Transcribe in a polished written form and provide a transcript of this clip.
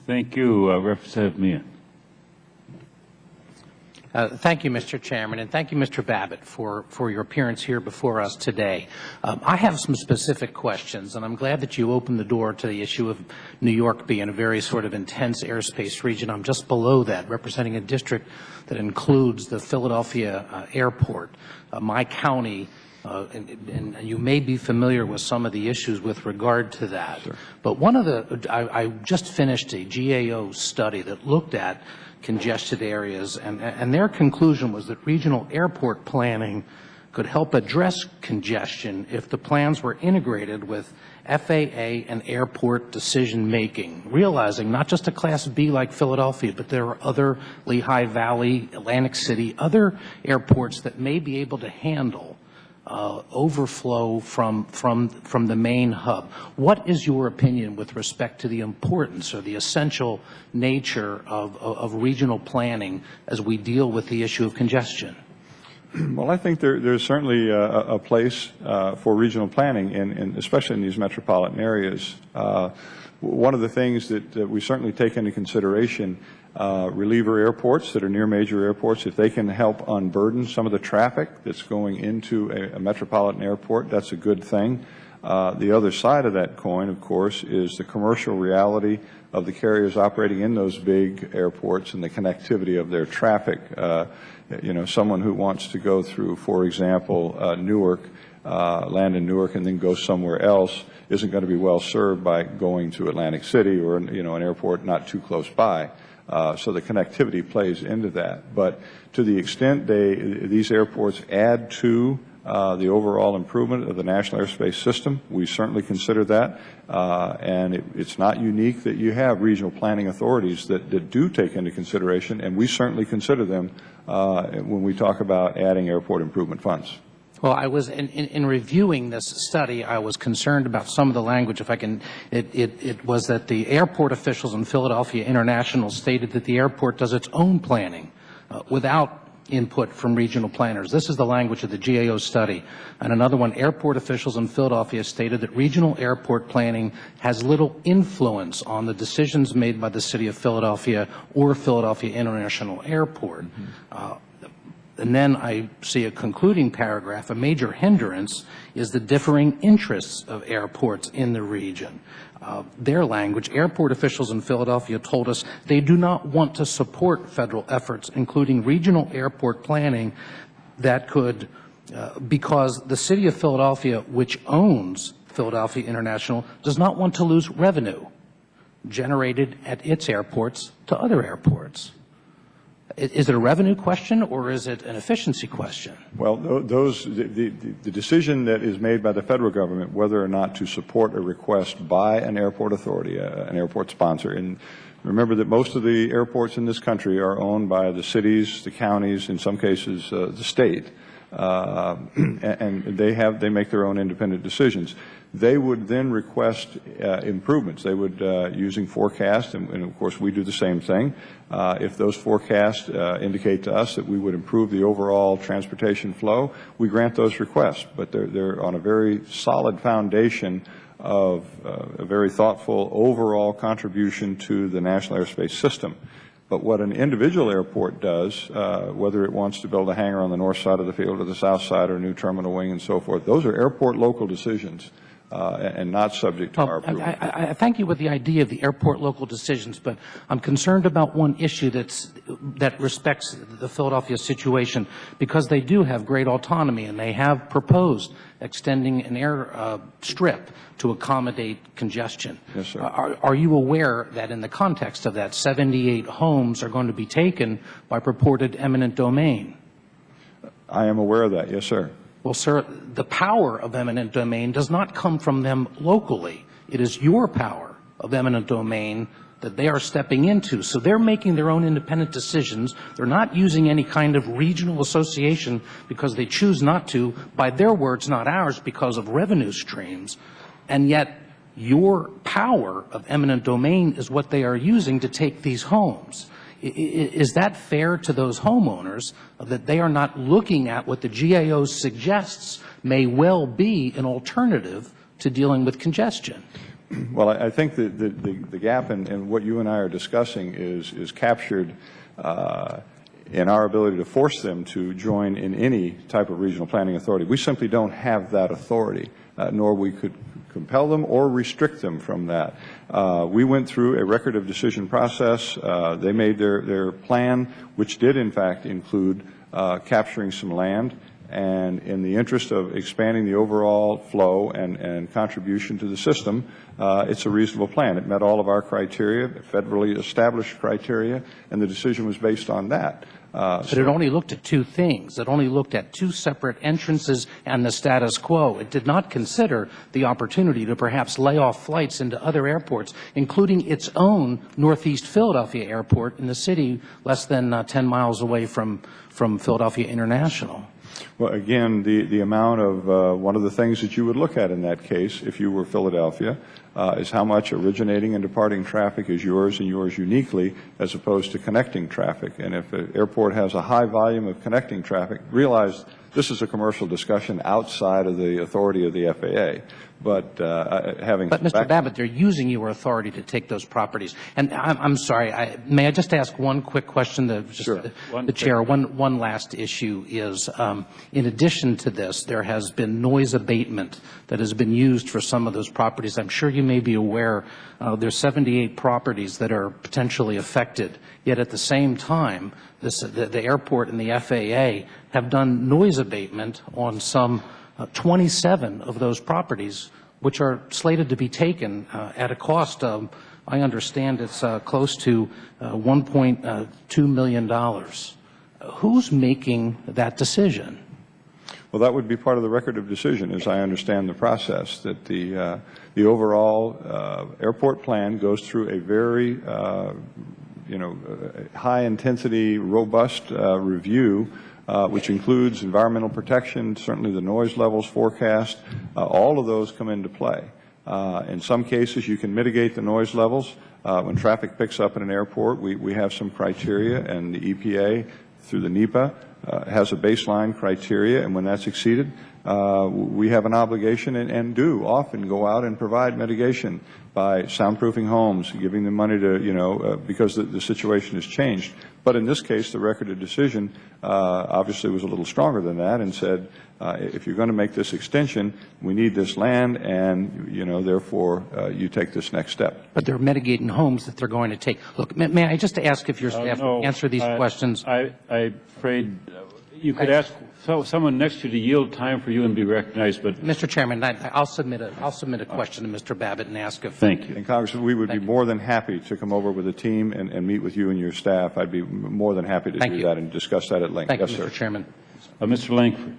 Thank you, Representative Meehan. Thank you, Mr. Chairman, and thank you, Mr. Babbitt, for your appearance here before us today. I have some specific questions, and I'm glad that you opened the door to the issue of New York being a very sort of intense airspace region. I'm just below that, representing a district that includes the Philadelphia airport, my county, and you may be familiar with some of the issues with regard to that. Sure. But one of the, I just finished a GAO study that looked at congested areas, and their conclusion was that regional airport planning could help address congestion if the plans were integrated with FAA and airport decision making, realizing not just a Class B like Philadelphia, but there are other Lehigh Valley, Atlantic City, other airports that may be able to handle overflow from the main hub. What is your opinion with respect to the importance or the essential nature of regional planning as we deal with the issue of congestion? Well, I think there's certainly a place for regional planning, and especially in these metropolitan areas. One of the things that we certainly take into consideration, reliever airports that are near major airports, if they can help unburden some of the traffic that's going into a metropolitan airport, that's a good thing. The other side of that coin, of course, is the commercial reality of the carriers operating in those big airports and the connectivity of their traffic. You know, someone who wants to go through, for example, Newark, land in Newark and then go somewhere else isn't going to be well served by going to Atlantic City or, you know, an airport not too close by. So the connectivity plays into that. But to the extent these airports add to the overall improvement of the national airspace system, we certainly consider that. And it's not unique that you have regional planning authorities that do take into consideration, and we certainly consider them when we talk about adding airport improvement funds. Well, I was in reviewing this study, I was concerned about some of the language. If I can, it was that the airport officials in Philadelphia International stated that the airport does its own planning without input from regional planners. This is the language of the GAO study. And another one, airport officials in Philadelphia stated that regional airport planning has little influence on the decisions made by the city of Philadelphia or Philadelphia International Airport. And then I see a concluding paragraph. A major hindrance is the differing interests of airports in the region. Their language, airport officials in Philadelphia told us they do not want to support federal efforts, including regional airport planning that could, because the city of Philadelphia, which owns Philadelphia International, does not want to lose revenue generated at its airports to other airports. Is it a revenue question or is it an efficiency question? Well, the decision that is made by the federal government whether or not to support a request by an airport authority, an airport sponsor, and remember that most of the airports in this country are owned by the cities, the counties, in some cases the state, and they make their own independent decisions. They would then request improvements. They would, using forecast, and of course we do the same thing. If those forecasts indicate to us that we would improve the overall transportation flow, we grant those requests. But they're on a very solid foundation of a very thoughtful overall contribution to the national airspace system. But what an individual airport does, whether it wants to build a hangar on the north side of the field or the south side or a new terminal wing and so forth, those are airport local decisions. And not subject to our approval. I thank you with the idea of the airport local decisions, but I'm concerned about one issue that respects the Philadelphia situation, because they do have great autonomy and they have proposed extending an air strip to accommodate congestion. Yes, sir. Are you aware that in the context of that, 78 homes are going to be taken by purported eminent domain? I am aware of that, yes, sir. Well, sir, the power of eminent domain does not come from them locally. It is your power of eminent domain that they are stepping into. So they're making their own independent decisions. They're not using any kind of regional association because they choose not to, by their words, not ours, because of revenue streams. And yet your power of eminent domain is what they are using to take these homes. Is that fair to those homeowners that they are not looking at what the GAO suggests may well be an alternative to dealing with congestion? Well, I think that the gap in what you and I are discussing is captured in our ability to force them to join in any type of regional planning authority. We simply don't have that authority, nor we could compel them or restrict them from that. We went through a record of decision process. They made their plan, which did in fact include capturing some land. And in the interest of expanding the overall flow and contribution to the system, it's a reasonable plan. It met all of our criteria, federally established criteria, and the decision was based on that. But it only looked at two things. It only looked at two separate entrances and the status quo. It did not consider the opportunity to perhaps lay off flights into other airports, including its own Northeast Philadelphia Airport in the city less than 10 miles away from Philadelphia International. Well, again, the amount of one of the things that you would look at in that case, if you were Philadelphia, is how much originating and departing traffic is yours and yours uniquely, as opposed to connecting traffic. And if an airport has a high volume of connecting traffic, realize this is a commercial discussion outside of the authority of the FAA. But Mr. Babbitt, they're using your authority to take those properties. And I'm sorry, may I just ask one quick question? Sure. The Chair, one last issue is, in addition to this, there has been noise abatement that has been used for some of those properties. I'm sure you may be aware there's 78 properties that are potentially affected, yet at the same time, the airport and the FAA have done noise abatement on some 27 of those properties, which are slated to be taken at a cost of, I understand it's close to $1.2 million. Who's making that decision? Well, that would be part of the record of decision, as I understand the process, that the overall airport plan goes through a very high-intensity, robust review, which includes environmental protection, certainly the noise levels forecast. All of those come into play. In some cases, you can mitigate the noise levels. When traffic picks up at an airport, we have some criteria, and the EPA, through the NEPA, has a baseline criteria, and when that's exceeded, we have an obligation and do often go out and provide mitigation by soundproofing homes, giving them money to, because the situation has changed. But in this case, the record of decision obviously was a little stronger than that and said, if you're going to make this extension, we need this land, and, therefore, you take this next step. But they're mitigating homes that they're going to take. Look, may I just ask if your staff can answer these questions? I'm afraid you could ask someone next to you to yield time for you and be recognized, but Mr. Chairman, I'll submit a question to Mr. Babbitt and ask if. Thank you. And Congressman, we would be more than happy to come over with a team and meet with you and your staff. I'd be more than happy to do that and discuss that at length. Thank you, Yes, sir. Mr. Chairman. Mr. Langford.